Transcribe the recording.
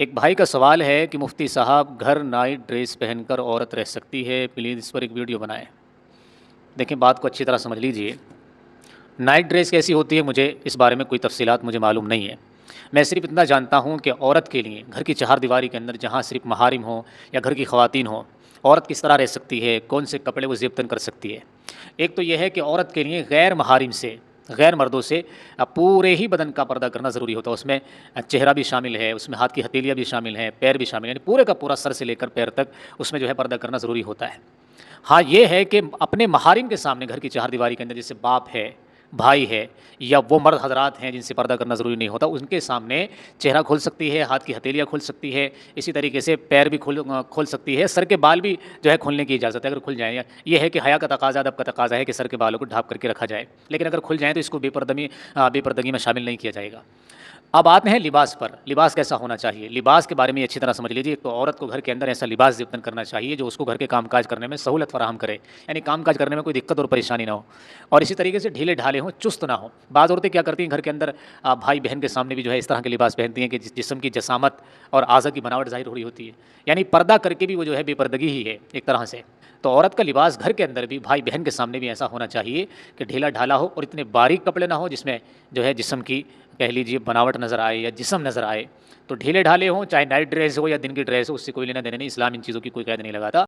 ایک بھائی کا سوال ہے کہ مفتی صاحب گھر نائٹ ڈریس پہن کر عورت رہ سکتی ہے؟ پلیز اس پر ایک ویڈیو بنائیں۔ دیکھیں بات کو اچھی طرح سمجھ لیجئے۔ نائٹ ڈریس کیسی ہوتی ہے مجھے اس بارے میں کوئی تفصیلات مجھے معلوم نہیں ہے۔ میں صرف اتنا جانتا ہوں کہ عورت کے لیے گھر کی چہار دیواری کے اندر جہاں صرف محارم ہوں یا گھر کی خواتین ہوں، عورت کس طرح رہ سکتی ہے، کون سے کپڑے وہ زیب تن کر سکتی ہے۔ ایک تو یہ ہے کہ عورت کے لیے غیر محارم سے، غیر مردوں سے پورے ہی بدن کا پردہ کرنا ضروری ہوتا ہے۔ اس میں چہرہ بھی شامل ہے، اس میں ہاتھ کی ہتھیلیاں بھی شامل ہیں، پیر بھی شامل ہیں، یعنی پورے کا پورا سر سے لے کر پیر تک اس میں جو ہے پردہ کرنا ضروری ہوتا ہے۔ ہاں یہ ہے کہ اپنے محارم کے سامنے گھر کی چہار دیواری کے اندر جیسے باپ ہے، بھائی ہے، یا وہ مرد حضرات ہیں جن سے پردہ کرنا ضروری نہیں ہوتا، ان کے سامنے چہرہ کھول سکتی ہے، ہاتھ کی ہتھیلیاں کھول سکتی ہے، اسی طریقے سے پیر بھی کھول سکتی ہے، سر کے بال بھی جو ہے کھولنے کی اجازت ہے اگر کھل جائیں۔ یہ ہے کہ حیا کا تقاضا، ادب کا تقاضا ہے کہ سر کے بالوں کو ڈھانپ کر کے رکھا جائے، لیکن اگر کھل جائیں تو اس کو بے پردگی میں شامل نہیں کیا جائے گا۔ اب آتے ہیں لباس پر۔ لباس کیسا ہونا چاہیے؟ لباس کے بارے میں اچھی طرح سمجھ لیجیے۔ تو عورت کو گھر کے اندر ایسا لباس زیبتن کرنا چاہیے جو اس کو گھر کے کام کاج کرنے میں سہولت فراہم کرے، یعنی کام کاج کرنے میں کوئی دقت اور پریشانی نہ ہو، اور اسی طریقے سے ڈھیلے ڈھالے ہوں، چست نہ ہوں۔ بعض عورتیں کیا کرتی ہیں گھر کے اندر بھائی بہن کے سامنے بھی جو ہے اس طرح کے لباس پہنتی ہیں کہ جسم کی جسامت اور اعضاء کی بناوٹ ظاہر ہو رہی ہوتی ہے، یعنی پردہ کر کے بھی وہ جو ہے بے پردگی ہی ہے ایک طرح سے۔ تو عورت کا لباس گھر کے اندر بھی بھائی بہن کے سامنے بھی ایسا ہونا چاہیے کہ ڈھیلا ڈھالا ہو اور اتنے باریک کپڑے نہ ہو جس میں جو ہے جسم کی کہہ لیجیے بناوٹ نظر آئے یا جسم نظر آئے۔ تو ڈھیلے ڈھالے ہوں، چاہے نائٹ ڈریس ہو یا دن کی ڈریس ہو، اس سے کوئی لینا دینا نہیں، اسلام ان چیزوں کی کوئی قید نہیں لگاتا۔